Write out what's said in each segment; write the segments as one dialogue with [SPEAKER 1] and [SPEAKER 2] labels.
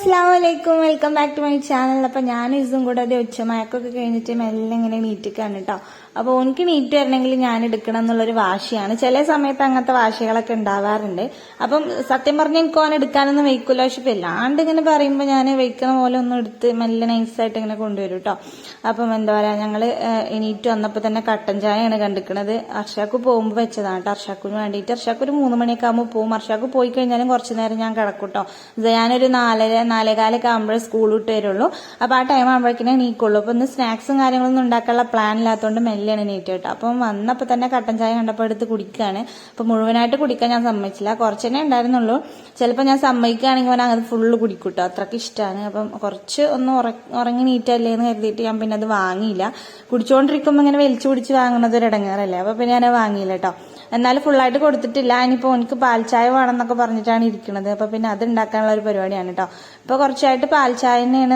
[SPEAKER 1] അസ്സലാമലൈക്കും, welcome back to my channel. അപ്പൊ ഞാൻ ഇതും കൂടെ അത് ഉച്ചമയക്കൊക്കെ കഴിഞ്ഞിട്ട് മെല്ലെ ഇങ്ങനെ നീറ്റിക്കാണ് കേട്ടോ. അപ്പൊ എനിക്ക് നീറ്റ് വരണമെങ്കിൽ ഞാൻ എടുക്കണം എന്നുള്ളൊരു വാശിയാണ്. ചില സമയത്ത് അങ്ങനത്തെ വാശികളൊക്കെ ഉണ്ടാവാറുണ്ട്. അപ്പം സത്യം പറഞ്ഞ എനിക്ക് ഓൻ എടുക്കാനൊന്നും വെയ്ക്കൂല. പക്ഷെ വല്ലാണ്ട് ഇങ്ങനെ പറയുമ്പോൾ ഞാൻ വെയ്ക്കണ പോലെ ഒന്നും എടുത്ത് മെല്ലെ നൈസായിട്ട് ഇങ്ങനെ കൊണ്ടുവരും കേട്ടോ. അപ്പം എന്താ പറയാ, ഞങ്ങള് നീറ്റ് വന്നപ്പോ തന്നെ കട്ടൻ ചായയാണ് കണ്ടിക്കണത്. അർഷാക്ക് പോകുമ്പോൾ വെച്ചതാണ് കേട്ടോ. അർഷാക്കിന് വേണ്ടിയിട്ട് അർഷാക്ക് ഒരു 3 മണിയൊക്കെ ആകുമ്പോൾ പോകും. അർഷാക്ക് പോയി കഴിഞ്ഞാലും കുറച്ചു നേരം ഞാൻ കിടക്കും കേട്ടോ. ഞാനൊരു 4:45 ആകുമ്പോഴേ സ്കൂൾ വിട്ട് വരുള്ളൂ. അപ്പൊ ആ ടൈം ആകുമ്പോഴേക്കിനെ നീക്കുള്ളൂ. അപ്പൊ ഇന്ന് സ്നാക്സും കാര്യങ്ങളൊന്നും ഉണ്ടാക്കാനുള്ള പ്ലാൻ ഇല്ലാത്തതുകൊണ്ട് മെല്ലെയാണ് നീറ്റ് കേട്ടോ. അപ്പം വന്നപ്പോ തന്നെ കട്ടൻ ചായ കണ്ടപ്പോൾ എടുത്ത് കുടിക്കുകയാണ്. അപ്പൊ മുഴുവനായിട്ട് കുടിക്കാൻ ഞാൻ സമ്മതിച്ചില്ല, കുറച്ചെന്നെ ഉണ്ടായിരുന്നുള്ളൂ. ചിലപ്പോൾ ഞാൻ സമ്മതിക്കുകയാണെങ്കിൽ അവൻ അങ്ങനെ ഫുള്ള് കുടിക്കൂട്ടോ, അത്രയ്ക്ക് ഇഷ്ടമാണ്. അപ്പം കുറച്ച് ഒന്ന് ഉറങ്ങി നീറ്റല്ലേ എന്ന് കരുതിയിട്ട് ഞാൻ പിന്നെ അത് വാങ്ങിയില്ല. കുടിച്ചോണ്ടിരിക്കുമ്പോൾ ഇങ്ങനെ വലിച്ചു കുടിച്ച് വാങ്ങുന്നത് ഒരു ഇടങ്ങേറല്ലേ. അപ്പൊ പിന്നെ ഞാൻ വാങ്ങിയില്ല കേട്ടോ. എന്നാലും ഫുള്ളായിട്ട് കൊടുത്തിട്ടില്ല. ഇനിയിപ്പോൾ എനിക്ക് പാൽച്ചായ വേണമെന്നൊക്കെ പറഞ്ഞിട്ടാണ് ഇരിക്കുന്നത്. അപ്പൊ പിന്നെ അത് ഉണ്ടാക്കാനുള്ള ഒരു പരിപാടിയാണ് കേട്ടോ. ഇപ്പൊ കുറച്ചായിട്ട് പാൽച്ചായ തന്നെയാണ്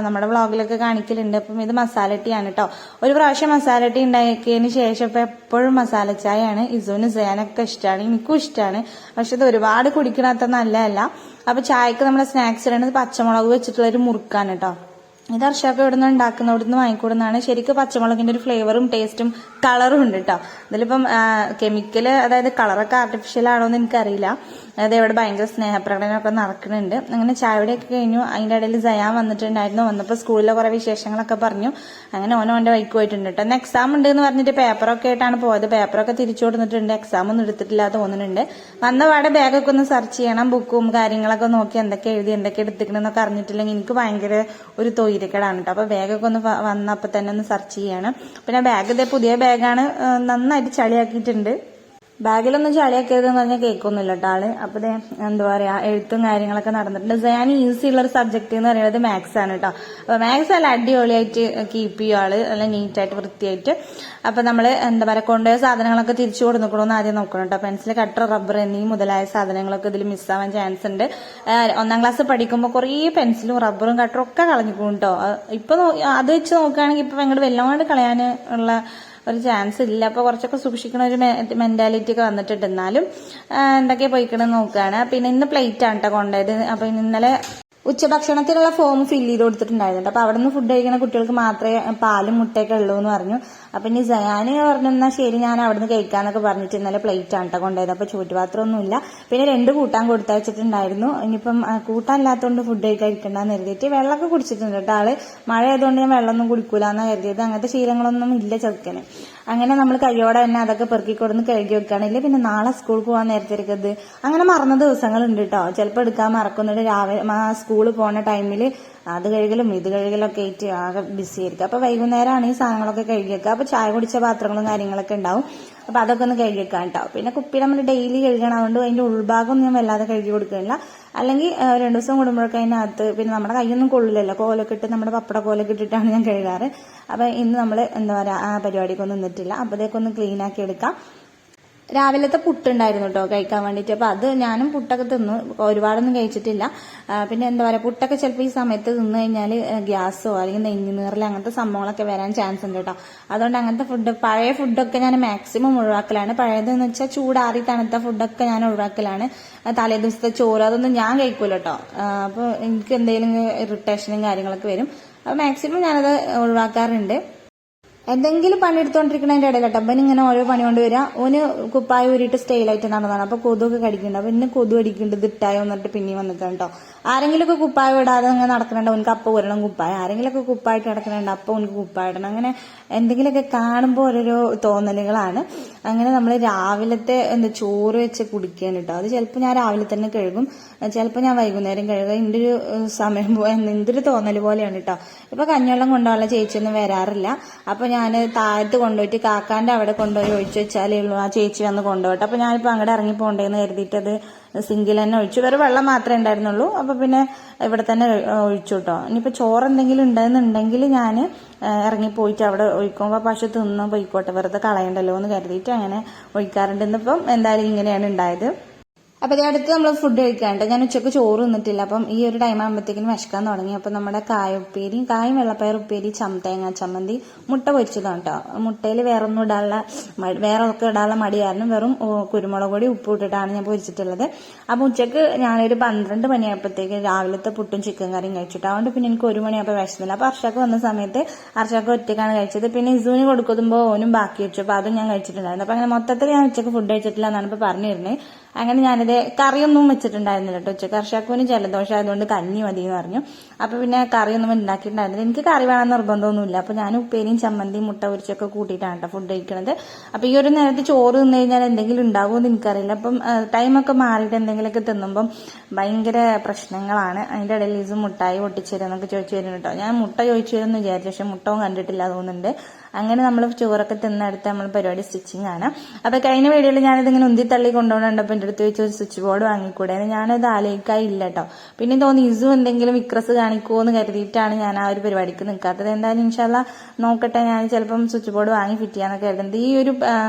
[SPEAKER 1] നമ്മുടെ വ്ളോഗിലൊക്കെ കാണിക്കലുണ്ട്. അപ്പം ഇത് മസാല ടീയാണ് കേട്ടോ. ഒരു പ്രാവശ്യം മസാല ടീ ഉണ്ടാക്കിയതിന് ശേഷം ഇപ്പൊ എപ്പോഴും മസാല ചായയാണ്. ഇസുവിന് ചെയ്യാനൊക്കെ ഇഷ്ടമാണ്, എനിക്കും ഇഷ്ടമാണ്. പക്ഷെ ഇത് ഒരുപാട് കുടിക്കണത്ര നല്ലതല്ല. അപ്പൊ ചായക്ക് നമ്മുടെ സ്നാക്സ് ഇടുന്നത് പച്ചമുളക് വെച്ചിട്ടുള്ള ഒരു മുറുക്കാണ് കേട്ടോ. ഇത് അർഷാക്ക് ഇവിടെ നിന്ന് ഉണ്ടാക്കുന്ന, ഇവിടെ നിന്ന് വാങ്ങിക്കൂടുന്നതാണ്. ശരിക്കും പച്ചമുളകിന്റെ ഒരു ഫ്ലേവറും ടേസ്റ്റും കളറും ഉണ്ട് കേട്ടോ. ഇതിലിപ്പം കെമിക്കല്, അതായത് കളറൊക്കെ ആർട്ടിഫിഷ്യൽ ആണോ എന്ന് എനിക്കറിയില്ല. അതായത് ഇവിടെ ഭയങ്കര സ്നേഹപ്രകടനമൊക്കെ നടക്കുന്നുണ്ട്. അങ്ങനെ ചായയുടെയൊക്കെ കഴിഞ്ഞു. അതിന്റെ ഇടയിൽ സയാൻ വന്നിട്ടുണ്ടായിരുന്നു. വന്നപ്പോൾ സ്കൂളിലെ കുറെ വിശേഷങ്ങളൊക്കെ പറഞ്ഞു. അങ്ങനെ ഓൻ്റെ വൈക്ക് പോയിട്ടുണ്ട് കേട്ടോ. ഇന്ന് എക്സാം ഉണ്ട് എന്ന് പറഞ്ഞിട്ട് പേപ്പറൊക്കെ ആയിട്ടാണ് പോയത്. പേപ്പറൊക്കെ തിരിച്ചു കൊടുത്തിട്ടുണ്ട്. എക്സാം ഒന്നും എടുത്തിട്ടില്ല തോന്നുന്നുണ്ട്. വന്ന പാടെ ബാഗൊക്കെ ഒന്ന് സെർച്ച് ചെയ്യണം. ബുക്കും കാര്യങ്ങളൊക്കെ നോക്കി എന്തൊക്കെ എഴുതി എന്തൊക്കെ എടുത്തിക്കണമെന്നൊക്കെ അറിഞ്ഞിട്ടില്ലെങ്കിൽ എനിക്ക് ഭയങ്കര ഒരു തൊയിരക്കേടാണ് കേട്ടോ. അപ്പൊ ബാഗൊക്കെ ഒന്ന് വന്നപ്പോ തന്നെ ഒന്ന് സെർച്ച് ചെയ്യണം. പിന്നെ ബാഗ് ഇതേ പുതിയ ബാഗാണ്, നന്നായിട്ട് ചളിയാക്കിയിട്ടുണ്ട്. ബാഗിലൊന്നും ചളിയാക്കിയതെന്ന് പറഞ്ഞാൽ കേൾക്കൊന്നുമില്ല കേട്ടോ ആള്. അപ്പൊ എന്താ പറയാ, എഴുത്തും കാര്യങ്ങളൊക്കെ നടന്നിട്ടുണ്ട്. ഞാൻ ഈസി ഉള്ള ഒരു സബ്ജക്ട് എന്ന് പറയുന്നത് മാത്സ് ആണ് കേട്ടോ. അപ്പൊ മാത്സ് നല്ല അടിപൊളിയായിട്ട് കീപ്പ് ചെയ്യും ആള്, നല്ല നീറ്റായിട്ട് വൃത്തിയായിട്ട്. അപ്പൊ നമ്മള് എന്താ പറയാ, കൊണ്ടുപോയ സാധനങ്ങളൊക്കെ തിരിച്ചു കൊടുക്കണമെന്ന് ആദ്യം നോക്കണം കേട്ടോ. പെൻസിൽ, കട്ടർ, റബ്ബർ എന്നീ മുതലായ സാധനങ്ങളൊക്കെ ഇതിൽ മിസ്സാവാൻ ചാൻസ് ഉണ്ട്. 1ാം ക്ലാസ് പഠിക്കുമ്പോൾ കുറേ പെൻസിലും റബ്ബറും കട്ടറും ഒക്കെ കളഞ്ഞിക്കും കേട്ടോ. ഇപ്പൊ അത് വെച്ച് നോക്കുകയാണെങ്കിൽ ഇപ്പൊ അങ്ങോട്ട് വല്ലാണ്ട് കളയാനുള്ള ഒരു ചാൻസ് ഇല്ല. അപ്പൊ കുറച്ചൊക്കെ സൂക്ഷിക്കണ ഒരു മെന്റാലിറ്റി ഒക്കെ വന്നിട്ടുണ്ട്. എന്നാലും എന്തൊക്കെ പോയിക്കണെന്ന് നോക്കുകയാണ്. പിന്നെ ഇന്ന് പ്ലേറ്റ് ആണ് കേട്ടോ കൊണ്ടുപോയത്. അപ്പൊ ഇന്നലെ ഉച്ചഭക്ഷണത്തിനുള്ള ഫോം ഫില്ല് ചെയ്ത് കൊടുത്തിട്ടുണ്ടായിരുന്നു. അപ്പൊ അവിടെ നിന്ന് ഫുഡ് കഴിക്കുന്ന കുട്ടികൾക്ക് മാത്രമേ പാലും മുട്ടയൊക്കെ ഉള്ളൂ എന്ന് പറഞ്ഞു. അപ്പൊ ഇനി സയാന് പറഞ്ഞു എന്നാ ശരി ഞാൻ അവിടെ നിന്ന് കഴിക്കാന്നൊക്കെ പറഞ്ഞിട്ട് ഇന്നലെ പ്ലേറ്റ് ആണ് കേട്ടോ കൊണ്ടുപോയത്. അപ്പൊ ചൂറ്റുപാത്രമൊന്നുമില്ല. പിന്നെ 2 കൂട്ടാൻ കൊടുത്തയച്ചിട്ടുണ്ടായിരുന്നു. ഇനിയിപ്പം കൂട്ടാനില്ലാത്തതുകൊണ്ട് ഫുഡ് കഴിക്കാതിരിക്കണ്ടെന്ന് കരുതിയിട്ട് വെള്ളമൊക്കെ കുടിച്ചിട്ടുണ്ട് കേട്ടോ ആള്. മഴ ആയതുകൊണ്ട് ഞാൻ വെള്ളമൊന്നും കുടിക്കൂലെന്നാ കരുതിയത്. അങ്ങനത്തെ ശീലങ്ങളൊന്നും ഇല്ല ചെറുക്കന്. അങ്ങനെ നമ്മൾ കയ്യോടെ തന്നെ അതൊക്കെ പെറുക്കി കൊടുന്ന് കഴുകി വെക്കുകയാണെങ്കിൽ പിന്നെ നാളെ സ്കൂളിൽ പോകാൻ നേരത്തെ എടുക്കരുത്. അങ്ങനെ മറന്ന ദിവസങ്ങളുണ്ട് കേട്ടോ. ചിലപ്പോൾ എടുക്കാൻ മറക്കുന്നുണ്ട്. രാവിലെ സ്കൂളിൽ പോണ ടൈമിൽ അത് കഴുകലും ഇത് കഴുകലും ഒക്കെ ആയിട്ട് ആകെ ബിസി ആയിരിക്കും. അപ്പൊ വൈകുന്നേരമാണ് ഈ സാധനങ്ങളൊക്കെ കഴുകി വെക്കുക. അപ്പൊ ചായ കുടിച്ച പാത്രങ്ങളും കാര്യങ്ങളൊക്കെ ഉണ്ടാവും. അപ്പൊ അതൊക്കെ ഒന്ന് കഴുകി വെക്കാൻ ഉണ്ടാവും. പിന്നെ കുപ്പി നമ്മൾ ഡെയിലി കഴുകണം. അതുകൊണ്ട് അതിന്റെ ഉൾഭാഗം ഞാൻ വല്ലാതെ കഴുകി കൊടുക്കുന്നില്ല. അല്ലെങ്കിൽ 2 ദിവസം കൂടുമ്പോഴൊക്കെ അതിനകത്ത് പിന്നെ നമ്മുടെ കൈയൊന്നും കൊള്ളില്ലല്ലോ. കോലൊക്കെ ഇട്ട് നമ്മുടെ പപ്പട കോലൊക്കെ ഇട്ടിട്ടാണ് ഞാൻ കഴുകാറ്. അപ്പൊ ഇന്ന് നമ്മൾ എന്താ പറയാ ആ പരിപാടിക്കൊന്നും നിന്നിട്ടില്ല. അപ്പോഴത്തേക്കൊന്ന് ക്ലീൻ ആക്കി എടുക്കാം. രാവിലത്തെ പുട്ടുണ്ടായിരുന്നു കേട്ടോ കഴിക്കാൻ വേണ്ടിയിട്ട്. അപ്പൊ അത് ഞാനും പുട്ടൊക്കെ തിന്നു, ഒരുപാടൊന്നും കഴിച്ചിട്ടില്ല. പിന്നെ എന്താ പറയാ, പുട്ടൊക്കെ ചിലപ്പോൾ ഈ സമയത്ത് തിന്നു കഴിഞ്ഞാൽ ഗ്യാസോ അല്ലെങ്കിൽ നെഞ്ഞുനീറലോ അങ്ങനത്തെ സംഭവങ്ങളൊക്കെ വരാൻ ചാൻസ് ഉണ്ട് കേട്ടോ. അതുകൊണ്ട് അങ്ങനത്തെ പഴയ ഫുഡൊക്കെ ഞാൻ മാക്സിമം ഒഴിവാക്കലാണ്. പഴയതെന്ന് വെച്ചാൽ ചൂടാറി തണുത്ത ഫുഡൊക്കെ ഞാൻ ഒഴിവാക്കലാണ്. തലേ ദിവസത്തെ ചോറ് അതൊന്നും ഞാൻ കഴിക്കൂല കേട്ടോ. അപ്പൊ എനിക്ക് എന്തെങ്കിലും ഇറിറ്റേഷനും കാര്യങ്ങളൊക്കെ വരും. അപ്പൊ മാക്സിമം ഞാനത് ഒഴിവാക്കാറുണ്ട്. എന്തെങ്കിലും പണി എടുത്തോണ്ടിരിക്കണതിന്റെ ഇടയിൽ കേട്ടോ അപ്പൻ ഇങ്ങനെ ഓരോ പണി കൊണ്ട് വരിക. ഓന് കുപ്പായ ഊരിയിട്ട് സ്റ്റൈലായിട്ട് നടന്നതാണ്. അപ്പൊ കൊതുകൊക്കെ കടിക്കുന്നുണ്ട്. അപ്പൊ ഇന്ന് കൊതു കടിക്കുന്നുണ്ട്, ദിട്ടായോ എന്നിട്ട് പിന്നെയും വന്നിട്ട് കേട്ടോ. ആരെങ്കിലുമൊക്കെ കുപ്പായ ഇടാതെ അങ്ങനെ നടക്കണുണ്ട്, ഓനക്ക് അപ്പ ഒരെണ്ണം കുപ്പായ. ആരെങ്കിലുമൊക്കെ കുപ്പായിട്ട് നടക്കണുണ്ട്, അപ്പൊ ഓനക്ക് കുപ്പായ ഇടണം. അങ്ങനെ എന്തെങ്കിലുമൊക്കെ കാണുമ്പോൾ ഓരോരോ തോന്നലുകളാണ്. അങ്ങനെ നമ്മൾ രാവിലത്തെ ചോറ് വെച്ച് കുടിക്കാൻ കേട്ടോ. അത് ചിലപ്പോൾ ഞാൻ രാവിലെ തന്നെ കഴുകും, ചിലപ്പോൾ ഞാൻ വൈകുന്നേരം കഴുകുക. എൻ്റെ ഒരു സമയം എന്തൊരു തോന്നൽ പോലെയാണ് കേട്ടോ. ഇപ്പൊ കഞ്ഞിവെള്ളം കൊണ്ടുപോകാനുള്ള ചേച്ചിയൊന്നും വരാറില്ല. അപ്പൊ ഞാൻ താഴത്ത് കൊണ്ടുപോയിട്ട് കാക്കാന്റെ അവിടെ കൊണ്ടുപോയി ഒഴിച്ചു വെച്ചാലേ ഉള്ളൂ ആ ചേച്ചി വന്ന് കൊണ്ടുപോട്ടെ. അപ്പൊ ഞാനിപ്പോ അങ്ങോട്ട് ഇറങ്ങി പോകണ്ടേന്ന് കരുതിയിട്ട് അത് സിങ്കിൽ തന്നെ ഒഴിച്ചു. വേറെ വെള്ളം മാത്രമേ ഉണ്ടായിരുന്നുള്ളൂ. അപ്പൊ പിന്നെ ഇവിടെ തന്നെ ഒഴിച്ചു കേട്ടോ. ഇനിയിപ്പോ ചോറ് എന്തെങ്കിലും ഉണ്ടെന്നുണ്ടെങ്കിൽ ഞാൻ ഇറങ്ങി പോയിട്ട് അവിടെ ഒഴിക്കുമ്പോൾ പശു തിന്ന് പോയിക്കോട്ടെ, വെറുതെ കളയണ്ടല്ലോ എന്ന് കരുതിയിട്ട് അങ്ങനെ ഒഴിക്കാറുണ്ട്. ഇന്നിപ്പം എന്തായാലും ഇങ്ങനെയാണ് ഉണ്ടായത്. അപ്പൊ അടുത്ത് നമ്മൾ ഫുഡ് കഴിക്കാണ്ട് ഞാൻ ഉച്ചക്ക് ചോറ് തിന്നിട്ടില്ല. അപ്പം ഈ ഒരു ടൈം ആകുമ്പോഴത്തേക്കും വിശക്കാൻ തുടങ്ങി. അപ്പൊ നമ്മുടെ കായും വെള്ളപ്പയർ ഉപ്പേരി, തേങ്ങാ ചമ്മന്തി, മുട്ട പൊരിച്ചതാണ് കേട്ടോ. മുട്ടയിൽ വേറെ ഒക്കെ ഇടാനുള്ള മടിയായിരുന്നു. വെറും കുരുമുളക് പൊടി ഉപ്പ് ഇട്ടിട്ടാണ് ഞാൻ പൊരിച്ചിട്ടുള്ളത്. അപ്പൊ ഉച്ചക്ക് ഞാനൊരു 12 മണിയായപ്പോഴത്തേക്ക് രാവിലത്തെ പുട്ടും ചിക്കൻ കറിയും കഴിച്ചിട്ട്. അതുകൊണ്ട് പിന്നെ എനിക്ക് 1 മണിയായപ്പോൾ വിശന്നില്ല. അപ്പൊ അർഷാക്ക് വന്ന സമയത്ത് അർഷാക്ക് ഒറ്റക്കാണ് കഴിച്ചത്. പിന്നെ ഇസുവിന് കൊടുക്കുമ്പോൾ ഓനും ബാക്കി വെച്ചു. അപ്പൊ അതും ഞാൻ കഴിച്ചിട്ടുണ്ടായിരുന്നു. അപ്പൊ അങ്ങനെ മൊത്തത്തിൽ ഞാൻ ഉച്ചക്ക് ഫുഡ് കഴിച്ചിട്ടില്ല എന്നാണ് ഇപ്പൊ പറഞ്ഞിരുന്നത്. അങ്ങനെ ഞാനിത് കറിയൊന്നും വെച്ചിട്ടുണ്ടായിരുന്നില്ല കേട്ടോ. ഉച്ചക്ക് അർഷാക്കുവിന് ജലദോഷം ആയതുകൊണ്ട് കഞ്ഞി മതി എന്ന് പറഞ്ഞു. അപ്പൊ പിന്നെ കറിയൊന്നും ഉണ്ടാക്കിയിട്ടുണ്ടായിരുന്നില്ല. എനിക്ക് കറി വേണം നിർബന്ധമൊന്നുമില്ല. അപ്പൊ ഞാൻ ഉപ്പേരിയും ചമ്മന്തിയും മുട്ട പൊരിച്ചൊക്കെ കൂട്ടിയിട്ടാണ് കേട്ടോ ഫുഡ് കഴിക്കുന്നത്. അപ്പൊ ഈ ഒരു നേരത്ത് ചോറ് തിന്നു കഴിഞ്ഞാൽ എന്തെങ്കിലും ഉണ്ടാവുമെന്ന് എനിക്കറിയില്ല. അപ്പം ടൈമൊക്കെ മാറിയിട്ട് എന്തെങ്കിലുമൊക്കെ തിന്നുമ്പം ഭയങ്കര പ്രശ്നങ്ങളാണ്. അതിന്റെ ഇടയിൽ ഇത് മുട്ടായി പൊട്ടിച്ചേരുന്നൊക്കെ ചോദിച്ചു വരുന്നു കേട്ടോ. ഞാൻ മുട്ട ചോദിച്ചു വരുമെന്ന് വിചാരിച്ചു, പക്ഷെ മുട്ടവും കണ്ടിട്ടില്ല തോന്നുന്നുണ്ട്. അങ്ങനെ നമ്മൾ ചോറൊക്കെ തിന്നെടുത്ത് നമ്മൾ പരിപാടി സ്റ്റിച്ചിങ് ആണ്. അപ്പൊ കഴിഞ്ഞ വീഡിയോയിൽ ഞാനിതിങ്ങനെ ഉന്തി തള്ളി കൊണ്ടുപോകണ്ടപ്പോൾ എന്റെ അടുത്ത് വെച്ച് ഒരു സ്വിച്ച് ബോർഡ് വാങ്ങിക്കൂടെ, ഞാനത് ആലോചിക്കാനില്ല കേട്ടോ. പിന്നെ തോന്നി ഇസു എന്തെങ്കിലും വിക്രസ് കാണിക്കുമോ എന്ന് കരുതിയിട്ടാണ് ഞാൻ ആ ഒരു പരിപാടിക്ക് നിൽക്കാത്തത്. എന്തായാലും ഇൻഷാല്ല നോക്കട്ടെ, ഞാൻ ചിലപ്പം സ്വിച്ച് ബോർഡ് വാങ്ങി ഫിറ്റ് ചെയ്യാന്നൊക്കെ കരുതുന്നത്. ഈ ഒരു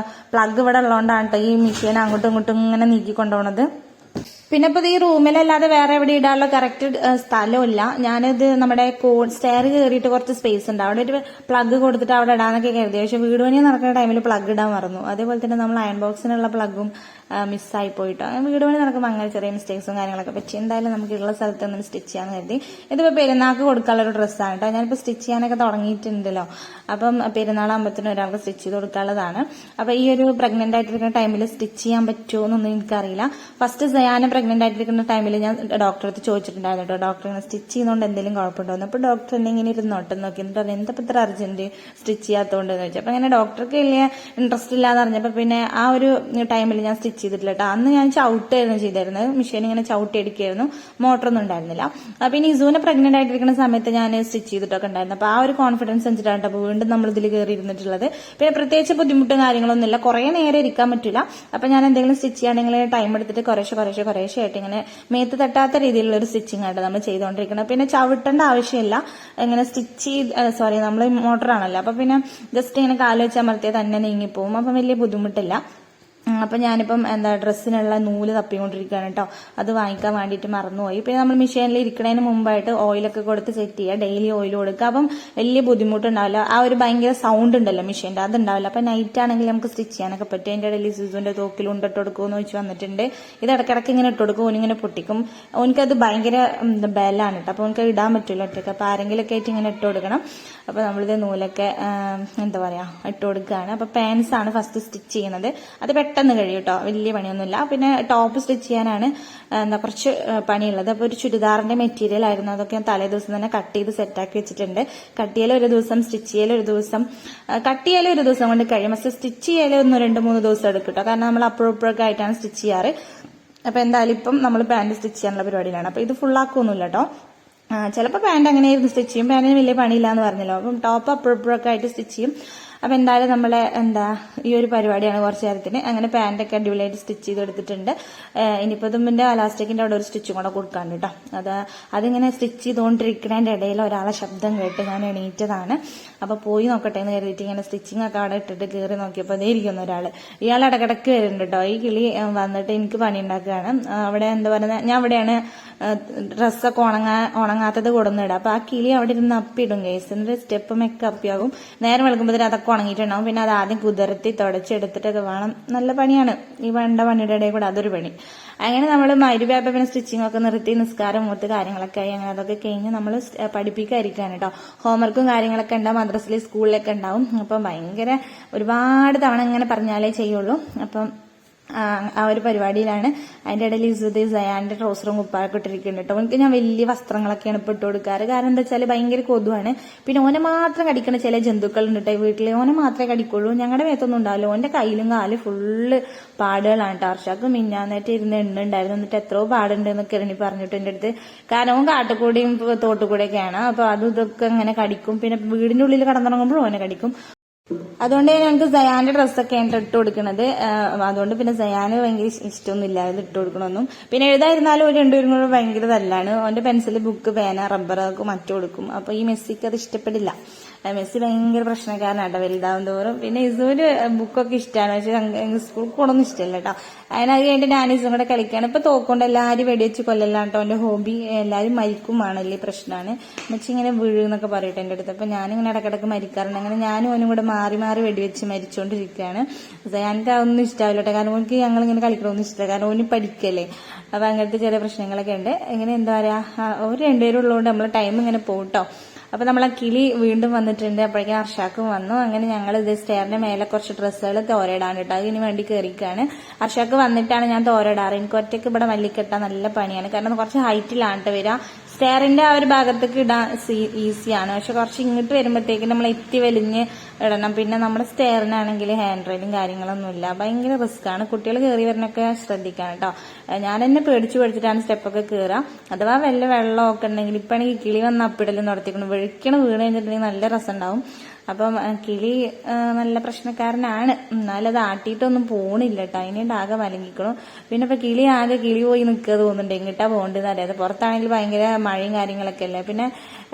[SPEAKER 1] പ്ലഗ് ഇവിടെ ഉള്ളതുകൊണ്ടാണ് കേട്ടോ ഈ മെഷീൻ അങ്ങോട്ടും ഇങ്ങോട്ടും ഇങ്ങനെ നീക്കി കൊണ്ടുപോകുന്നത്. പിന്നെ ഇപ്പൊ ഈ റൂമിലല്ലാതെ വേറെ എവിടെ ഇടാനുള്ള കറക്റ്റ് സ്ഥലമില്ല. ഞാനിത് നമ്മുടെ സ്റ്റെയർ കയറിയിട്ട് കുറച്ച് സ്പേസ് ഉണ്ട്, അവിടെ ഒരു പ്ലഗ് കൊടുത്തിട്ട് അവിടെ ഇടാന്നൊക്കെ കരുതി. പക്ഷെ വീട് പണി നടക്കുന്ന ടൈമിൽ പ്ലഗ് ഇടാൻ മറന്നു. അതേപോലെ തന്നെ നമ്മൾ അയൺ ബോക്സിനുള്ള പ്ലഗും മിസ്സായി പോയിട്ടോ. വീട് പണി നടക്കുമ്പോൾ അങ്ങനെ ചെറിയ മിസ്റ്റേക്സും കാര്യങ്ങളൊക്കെ പറ്റി. എന്തായാലും നമുക്കുള്ള സ്ഥലത്ത് നിന്ന് സ്റ്റിച്ച് ചെയ്യാന്ന് കരുതി. ഇതിപ്പോ പെരുന്നാൾക്ക് കൊടുക്കാനുള്ള ഒരു ഡ്രസ്സാണ് കേട്ടോ. ഞാനിപ്പോ സ്റ്റിച്ച് ചെയ്യാനൊക്കെ തുടങ്ങിയിട്ടുണ്ടല്ലോ. അപ്പം പെരുന്നാളാകുമ്പോഴത്തേനും ഒരാൾക്ക് സ്റ്റിച്ച് ചെയ്ത് കൊടുക്കാനുള്ളതാണ്. അപ്പൊ ഈ ഒരു പ്രഗ്നന്റ് ആയിട്ടിരിക്കുന്ന ടൈമിൽ സ്റ്റിച്ച് ചെയ്യാൻ പറ്റുമോ എന്നൊന്നും എനിക്കറിയില്ല. ഫസ്റ്റ് സയാന പ്രഗ്നന്റ് ആയിട്ടിരിക്കുന്ന ടൈമിൽ ഞാൻ ഡോക്ടറെ അടുത്ത് ചോദിച്ചിട്ടുണ്ടായിരുന്നു കേട്ടോ, ഡോക്ടർ ഇങ്ങനെ സ്റ്റിച്ച് ചെയ്യുന്നതുകൊണ്ട് എന്തെങ്കിലും കുഴപ്പമുണ്ടോ. അപ്പൊ ഡോക്ടർ എന്നെ ഇങ്ങനെ ഇരുന്നോട്ടെന്ന് നോക്കി എന്നിട്ട് പറഞ്ഞു എന്താ ഇത്ര അർജന്റ് സ്റ്റിച്ച് ചെയ്യാത്തതുകൊണ്ട് എന്ന് വെച്ചാൽ. അപ്പൊ അങ്ങനെ ഡോക്ടർക്ക് വലിയ ഇൻട്രസ്റ്റ് ഇല്ലാന്ന് പറഞ്ഞപ്പോ പിന്നെ ആ ഒരു ടൈമിൽ ഞാൻ സ്റ്റിച്ച് ചെയ്തിട്ടില്ല കേട്ടോ. അന്ന് ഞാൻ ചവിട്ടായിരുന്നു ചെയ്തിരുന്നത്, മെഷീൻ ഇങ്ങനെ ചവിട്ടി അടിക്കായിരുന്നു, മോട്ടറൊന്നും ഉണ്ടായിരുന്നില്ല. പിന്നെ ഇസുവിനെ പ്രഗ്നന്റ് ആയിട്ടിരിക്കുന്ന സമയത്ത് ഞാൻ സ്റ്റിച്ച് ചെയ്തിട്ടൊക്കെ ഉണ്ടായിരുന്നു. അപ്പൊ ആ ഒരു കോൺഫിഡൻസ് വെച്ചിട്ടാണ് അപ്പൊ വീണ്ടും നമ്മൾ ഇതിൽ കയറി ഇരുന്നിട്ടുള്ളത്. പിന്നെ പ്രത്യേകിച്ച് ബുദ്ധിമുട്ടും കാര്യങ്ങളൊന്നുമില്ല, കുറെ നേരം ഇരിക്കാൻ പറ്റില്ല. അപ്പൊ ഞാൻ എന്തെങ്കിലും സ്റ്റിച്ച് ചെയ്യുകയാണെങ്കിൽ ടൈം എടുത്തിട്ട് കുറേശ്ശെ ആയിട്ട് ഇങ്ങനെ മേത്ത് തട്ടാത്ത രീതിയിലുള്ള ഒരു സ്റ്റിച്ചിങ് ആയിട്ട് നമ്മൾ ചെയ്തുകൊണ്ടിരിക്കുന്നത്. പിന്നെ ചവിട്ടേണ്ട ആവശ്യമില്ല, ഇങ്ങനെ നമ്മൾ മോട്ടറാണല്ലോ. അപ്പൊ പിന്നെ ജസ്റ്റ് ഇങ്ങനെ കാല് വെച്ച് അമർത്തിയാൽ തന്നെ നീങ്ങിപ്പോവും. അപ്പം വലിയ ബുദ്ധിമുട്ടില്ല. അപ്പൊ ഞാനിപ്പം ഡ്രസ്സിനുള്ള നൂല് തപ്പിക്കൊണ്ടിരിക്കുകയാണ് കേട്ടോ. അത് വാങ്ങിക്കാൻ വേണ്ടിയിട്ട് മറന്നുപോയി. പിന്നെ നമ്മൾ മെഷീനിൽ ഇരിക്കുന്നതിന് മുമ്പായിട്ട് ഓയിലൊക്കെ കൊടുത്ത് സെറ്റ് ചെയ്യുക, ഡെയിലി ഓയിൽ കൊടുക്കുക. അപ്പം വലിയ ബുദ്ധിമുട്ടുണ്ടാവില്ല. ആ ഒരു ഭയങ്കര സൗണ്ട് ഉണ്ടല്ലോ മെഷീൻ്റെ, അതുണ്ടാവില്ല. അപ്പൊ നൈറ്റ് ആണെങ്കിൽ നമുക്ക് സ്റ്റിച്ച് ചെയ്യാനൊക്കെ പറ്റും. അതിന്റെ ഇടയിൽ സിസുവിന്റെ തോക്കിൽ ഉണ്ടിട്ട് കൊടുക്കുമെന്ന് വെച്ച് വന്നിട്ടുണ്ട്. ഇത് ഇടയ്ക്കിടയ്ക്ക് ഇങ്ങനെ ഇട്ട് കൊടുക്കും, ഓനിങ്ങനെ പൊട്ടിക്കും. ഓനിക്കത് ഭയങ്കര ബലാണ് കേട്ടോ. അപ്പൊ ഓനിക്ക് ഇടാൻ പറ്റില്ല ഒറ്റയ്ക്ക്. അപ്പൊ ആരെങ്കിലൊക്കെ ആയിട്ട് ഇങ്ങനെ ഇട്ട് കൊടുക്കണം. അപ്പൊ നമ്മളിത് നൂലൊക്കെ ഇട്ട് കൊടുക്കുകയാണ്. അപ്പൊ പാൻസ് ആണ് ഫസ്റ്റ് സ്റ്റിച്ച് ചെയ്യുന്നത്. അത് പെട്ടെന്ന് കഴിയും കേട്ടോ, വലിയ പണിയൊന്നുമില്ല. പിന്നെ ടോപ്പ് സ്റ്റിച്ച് ചെയ്യാനാണ് കുറച്ച് പണിയുള്ളത്. അപ്പൊ ഒരു ചുരിദാറിന്റെ മെറ്റീരിയൽ ആയിരുന്നു, അതൊക്കെ ഞാൻ തലേ ദിവസം തന്നെ കട്ട് ചെയ്ത് സെറ്റാക്കി വെച്ചിട്ടുണ്ട്. കട്ട് ചെയ്യൽ ഒരു ദിവസം, സ്റ്റിച്ച് ചെയ്യൽ ഒരു ദിവസം. കട്ട് ചെയ്യൽ ഒരു ദിവസം കൊണ്ട് കഴിയും, പക്ഷെ സ്റ്റിച്ച് ചെയ്യൽ 1-2-3 ദിവസം എടുക്കും കേട്ടോ. കാരണം നമ്മൾ അപ്പോഴൊക്കെ ആയിട്ടാണ് സ്റ്റിച്ച് ചെയ്യാറ്. അപ്പൊ എന്തായാലും ഇപ്പം നമ്മൾ പാന്റ് സ്റ്റിച്ച് ചെയ്യാനുള്ള പരിപാടിയിലാണ്. അപ്പൊ ഇത് ഫുള്ളാക്കൊന്നുമില്ല കേട്ടോ. ചിലപ്പോൾ പാന്റ് അങ്ങനെ സ്റ്റിച്ച് ചെയ്യും, പാന്റിന് വലിയ പണിയില്ല എന്ന് പറഞ്ഞല്ലോ. അപ്പം ടോപ്പ് അപ്പോഴൊക്കെ ആയിട്ട് സ്റ്റിച്ച് ചെയ്യും. അപ്പൊ എന്തായാലും നമ്മളെ ഈ ഒരു പരിപാടിയാണ് കുറച്ച് നേരത്തിന്. അങ്ങനെ പാന്റൊക്കെ അടിപൊളിയായിട്ട് സ്റ്റിച്ച് ചെയ്തെടുത്തിട്ടുണ്ട്. ഇനിയിപ്പോ തുമ്പിന്റെ അലാസ്റ്റിക്കിന്റെ അവിടെ ഒരു സ്റ്റിച്ചും കൂടെ കൊടുക്കാണ്ട് കേട്ടോ. അതിങ്ങനെ സ്റ്റിച്ച് ചെയ്തുകൊണ്ടിരിക്കുന്നതിന്റെ ഇടയിൽ ഒരാളെ ശബ്ദം കേട്ട് ഞാൻ എണീറ്റതാണ്. അപ്പൊ പോയി നോക്കട്ടെ എന്ന് കരുതിയിട്ട് ഇങ്ങനെ സ്റ്റിച്ചിങ് ഒക്കെ അവിടെ ഇട്ടിട്ട് കയറി നോക്കിയപ്പോൾ അതേ ഇരിക്കുന്ന ഒരാള്. ഇയാൾ ഇടക്കിടക്ക് വരുന്നുണ്ട് കേട്ടോ. ഈ കിളി വന്നിട്ട് എനിക്ക് പണി ഉണ്ടാക്കുകയാണ്. അവിടെ ഞാൻ അവിടെയാണ് ഡ്രസ്സൊക്കെ ഉണങ്ങാത്തത് കൊടുന്നിടുക. അപ്പൊ ആ കിളി അവിടെ ഇരുന്ന് അപ്പിടും കേസ്, എന്നിട്ട് സ്റ്റെപ്പുമൊക്കെ അപ്പിയാകും. നേരം വെളുക്കുമ്പോൾ അതൊക്കെ ഉണങ്ങിയിട്ടുണ്ടാവും. പിന്നെ അത് ആദ്യം കുതിർത്തി തുടച്ചെടുത്തിട്ടൊക്കെ വേണം. നല്ല പണിയാണ് ഈ വേണ്ട പണിയുടെ ഇടയിൽ കൂടെ അതൊരു പണി. അങ്ങനെ നമ്മൾ മരുവ്യാപ പിന്നെ സ്റ്റിച്ചിങ് ഒക്കെ നിർത്തി നിസ്കാരം മൂത്ത് കാര്യങ്ങളൊക്കെ ആയി അങ്ങനെ അതൊക്കെ കഴിഞ്ഞ് നമ്മൾ പഠിപ്പിക്കാതിരിക്കുകയാണ് കേട്ടോ. ഹോംവർക്കും കാര്യങ്ങളൊക്കെ ഉണ്ടാവും, മദ്രസയിൽ സ്കൂളിലൊക്കെ ഉണ്ടാവും. അപ്പം ഭയങ്കര ഒരുപാട് തവണ ഇങ്ങനെ പറഞ്ഞാലേ ചെയ്യുള്ളൂ. അപ്പം ആ ഒരു പരിപാടിയിലാണ്. അതിന്റെ ഇടയിൽ ഇസുദ് സയാന്റെ ട്രൗസറും കുപ്പായൊക്കെ ഇട്ടിരിക്കുന്നുണ്ട് കേട്ടോ. എനിക്ക് ഞാൻ വലിയ വസ്ത്രങ്ങളൊക്കെയാണ് ഇട്ട് കൊടുക്കാറ്. കാരണം എന്താ വെച്ചാൽ ഭയങ്കര കൊതുവാണ്. പിന്നെ ഓനെ മാത്രം കടിക്കുന്ന ചില ജന്തുക്കളുണ്ട് കേട്ടോ വീട്ടിൽ. ഓനെ മാത്രമേ കടിക്കുള്ളൂ, ഞങ്ങളുടെ മേത്തൊന്നും ഉണ്ടാവില്ല. ഓന്റെ കയ്യിലും കാലും ഫുള്ള് പാടുകളാണ് കേട്ടോ. അർഷാക്ക് മിന്നാന്നേറ്റ് ഇരുന്ന് എണ്ണുണ്ടായിരുന്നു. എന്നിട്ട് എത്രയോ പാടുണ്ട് എന്നൊക്കെ എണ്ണി പറഞ്ഞിട്ട് എന്റെ അടുത്ത്. കാരണം ഓൻ കാട്ടുകൂടിയും തോട്ടുകൂടെയൊക്കെയാണ്. അപ്പൊ അതും ഇതൊക്കെ ഇങ്ങനെ കടിക്കും. പിന്നെ വീടിന്റെ ഉള്ളിൽ കടന്നിറങ്ങുമ്പോഴും ഓനെ കടിക്കും. അതുകൊണ്ട് ഞങ്ങൾക്ക് സയാന്റെ ഡ്രസ്സൊക്കെ ആണ് ഇട്ട് കൊടുക്കുന്നത്. അതുകൊണ്ട് പിന്നെ സയാന് ഭയങ്കര ഇഷ്ടമൊന്നുമില്ല ഇത് ഇട്ട് കൊടുക്കണമെന്നും. പിന്നെ എഴുതായിരുന്നാലും ഒരു രണ്ടുപേരും കൂടെ ഭയങ്കര തല്ലാണ്. അവന്റെ പെൻസിൽ, ബുക്ക്, പേന, റബ്ബർ ഒക്കെ മറ്റു കൊടുക്കും. അപ്പൊ ഈ മെസ്സിക്ക് അത് ഇഷ്ടപ്പെടില്ല. മെസ്സി ഭയങ്കര പ്രശ്നക്കാരനാട്ടോ വലുതാവും തോറും. പിന്നെ ഇസുവിന് ബുക്കൊക്കെ ഇഷ്ടമാണ്, പക്ഷെ സ്കൂളിൽ പോകണമെന്ന് ഇഷ്ടമല്ല കേട്ടോ. അതിനത് കഴിഞ്ഞിട്ട് ഞാൻ ഇസും കൂടെ കളിക്കുകയാണ്. ഇപ്പൊ തോക്കൊണ്ട് എല്ലാവരും വെടിവെച്ച് കൊല്ലല്ലാട്ടോ എന്റെ ഹോബി. എല്ലാവരും മരിക്കുമാണല്ലേ പ്രശ്നമാണ്. മെച്ചി ഇങ്ങനെ വീഴുന്നൊക്കെ പറയട്ടെ എന്റെ അടുത്ത്. അപ്പൊ ഞാനിങ്ങനെ ഇടക്കിടക്ക് മരിക്കാറുണ്ട്. അങ്ങനെ ഞാനും ഓനും കൂടെ മാറി മാറി വെടിവെച്ച് മരിച്ചുകൊണ്ടിരിക്കുകയാണ്. എനിക്ക് അതൊന്നും ഇഷ്ടമാവില്ല കേട്ടോ, കാരണം എനിക്ക് ഞങ്ങളിങ്ങനെ കളിക്കണമെന്നും ഇഷ്ടമല്ല, കാരണം ഓന് പഠിക്കല്ലേ. അപ്പൊ അങ്ങനത്തെ ചില പ്രശ്നങ്ങളൊക്കെ ഉണ്ട്. ഇങ്ങനെ എന്താ പറയാ, ഒരു രണ്ടുപേരും ഉള്ളതുകൊണ്ട് നമ്മളെ ടൈം ഇങ്ങനെ പോട്ടോ. അപ്പൊ നമ്മളെ കിളി വീണ്ടും വന്നിട്ടുണ്ട്. അപ്പോഴേക്കും അർഷാക്കും വന്നു. അങ്ങനെ ഞങ്ങൾ ഇത് സ്റ്റെയറിന്റെ മേലെ കുറച്ച് ഡ്രസ്സുകൾ തോരയിടാൻ ഇട്ടു. അതിന് വേണ്ടി കയറിക്കാണ്. അർഷാക്ക് വന്നിട്ടാണ് ഞാൻ തോരയിടാറ്. എനിക്ക് ഒറ്റയ്ക്ക് ഇവിടെ മല്ലിക്കെട്ടാൻ നല്ല പണിയാണ്, കാരണം കുറച്ച് ഹൈറ്റിലാണ് വരിക. സ്റ്റെയറിന്റെ ആ ഒരു ഭാഗത്തേക്ക് ഇടാൻ ഈസിയാണ്, പക്ഷെ കുറച്ച് ഇങ്ങോട്ട് വരുമ്പോഴത്തേക്ക് നമ്മൾ എത്തി വലിഞ്ഞ് ഇടണം. പിന്നെ നമ്മുടെ സ്റ്റെയറിനാണെങ്കിൽ ഹാൻഡ് റെയിലും കാര്യങ്ങളൊന്നുമില്ല, ഭയങ്കര റിസ്ക് ആണ്. കുട്ടികൾ കയറി വരണൊക്കെ ശ്രദ്ധിക്കണം കേട്ടോ. ഞാൻ എന്നെ പേടിച്ചിട്ടാണ് സ്റ്റെപ്പൊക്കെ കയറുക. അഥവാ വല്ല വെള്ളമൊക്കെ ഉണ്ടെങ്കിൽ, ഇപ്പൊ ആണെങ്കിൽ കിളി വന്ന് അപ്പിടലും നടത്തിക്കണം, വീണ് കഴിഞ്ഞിട്ടുണ്ടെങ്കിൽ നല്ല രസം ഉണ്ടാവും. അപ്പം കിളി നല്ല പ്രശ്നക്കാരനാണ്, എന്നാലും അത് ആട്ടിയിട്ടൊന്നും പോണില്ല കേട്ടോ. അതിനെ ആകെ മലങ്ങിക്കണം. പിന്നെ ഇപ്പൊ കിളി പോയി നിൽക്കുക തോന്നുന്നുണ്ട്, എങ്ങിട്ടാ പോകേണ്ടതെന്ന് അറിയാതെ. പുറത്താണെങ്കിൽ ഭയങ്കര മഴയും കാര്യങ്ങളൊക്കെ അല്ലേ. പിന്നെ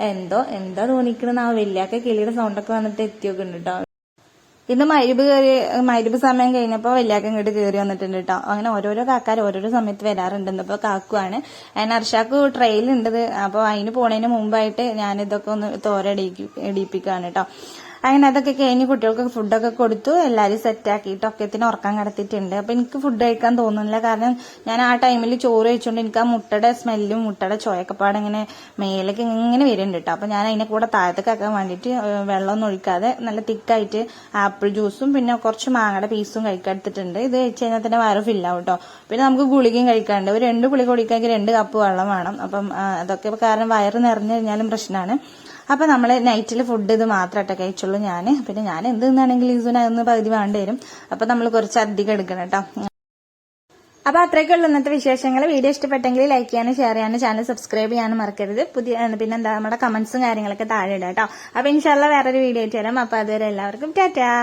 [SPEAKER 1] എന്താ തോന്നിക്കണെന്ന് ആ വലിയാക്ക കിളിയുടെ സൗണ്ടൊക്കെ വന്നിട്ട് എത്തിയൊക്കെ ഉണ്ട് കേട്ടോ. ഇന്ന് മഗ്‌രിബ് സമയം കഴിഞ്ഞപ്പോ വലിയാക്ക ഇങ്ങോട്ട് കയറി വന്നിട്ടുണ്ട് കേട്ടോ. അങ്ങനെ ഓരോരോ കാക്കാർ ഓരോരോ സമയത്ത് വരാറുണ്ട്. ഇന്നിപ്പോ കാക്കുവാണ്. അതിന് അർഷാക്ക് ട്രെയിലുണ്ടത്. അപ്പൊ അതിന് പോണതിന് മുമ്പായിട്ട് ഞാനിതൊക്കെ ഒന്ന് ഇടിപ്പിക്കുകയാണ് കേട്ടോ. അങ്ങനെ അതൊക്കെ കഴിഞ്ഞ് കുട്ടികൾക്ക് ഫുഡൊക്കെ കൊടുത്തു, എല്ലാവരും സെറ്റാക്കിയിട്ട് ഒക്കത്തിന് ഉറക്കാൻ കിടത്തിയിട്ടുണ്ട്. അപ്പൊ എനിക്ക് ഫുഡ് കഴിക്കാൻ തോന്നുന്നില്ല, കാരണം ഞാൻ ആ ടൈമിൽ ചോറ് കഴിച്ചുകൊണ്ട് എനിക്ക് ആ മുട്ടയുടെ സ്മെല്ലും മുട്ടയുടെ ചോയക്കപ്പാട് ഇങ്ങനെ മേലേക്ക് ഇങ്ങനെ വരുന്നുണ്ട് കേട്ടോ. അപ്പൊ ഞാൻ അതിനെ കൂടെ താഴത്തേക്കാക്കാൻ വേണ്ടിയിട്ട് വെള്ളമൊന്നും ഒഴിക്കാതെ നല്ല തിക്കായിട്ട് ആപ്പിൾ ജ്യൂസും പിന്നെ കുറച്ച് മാങ്ങയുടെ പീസും കഴിക്കാടുത്തിട്ടുണ്ട്. ഇത് കഴിച്ച് കഴിഞ്ഞാൽ തന്നെ വയറ് ഫില്ലാവും കേട്ടോ. പിന്നെ നമുക്ക് ഗുളികയും കഴിക്കാണ്ട്, ഒരു 2 ഗുളിക കുടിക്കാമെങ്കിൽ 2 കപ്പ് വെള്ളം വേണം. അപ്പം അതൊക്കെ കാരണം വയറ് നിറഞ്ഞു കഴിഞ്ഞാലും പ്രശ്നമാണ്. അപ്പൊ നമ്മള് നൈറ്റിൽ ഫുഡ് ഇത് മാത്രമായിട്ട് കഴിച്ചുള്ളൂ ഞാൻ. പിന്നെ ഞാൻ എന്ത് തിന്നാണെങ്കിലും ഇസുവിനൊന്ന് പകുതി വേണ്ടി വരും. അപ്പൊ നമ്മൾ കുറച്ച് അധികം എടുക്കണം കേട്ടോ. അപ്പൊ അത്രയ്ക്കുള്ള ഇന്നത്തെ വിശേഷങ്ങൾ. വീഡിയോ ഇഷ്ടപ്പെട്ടെങ്കിൽ ലൈക്ക് ചെയ്യാനും ഷെയർ ചെയ്യാനും ചാനൽ സബ്സ്ക്രൈബ് ചെയ്യാനും മറക്കരുത്. പിന്നെ എന്താ നമ്മുടെ കമന്റ്സും കാര്യങ്ങളൊക്കെ താഴെ ഇടാം കേട്ടോ. അപ്പൊ ഇൻഷാല്ലാ വേറൊരു വീഡിയോ ആയിട്ട് വരാം. അപ്പൊ അതുവരെ എല്ലാവർക്കും ടാറ്റാ.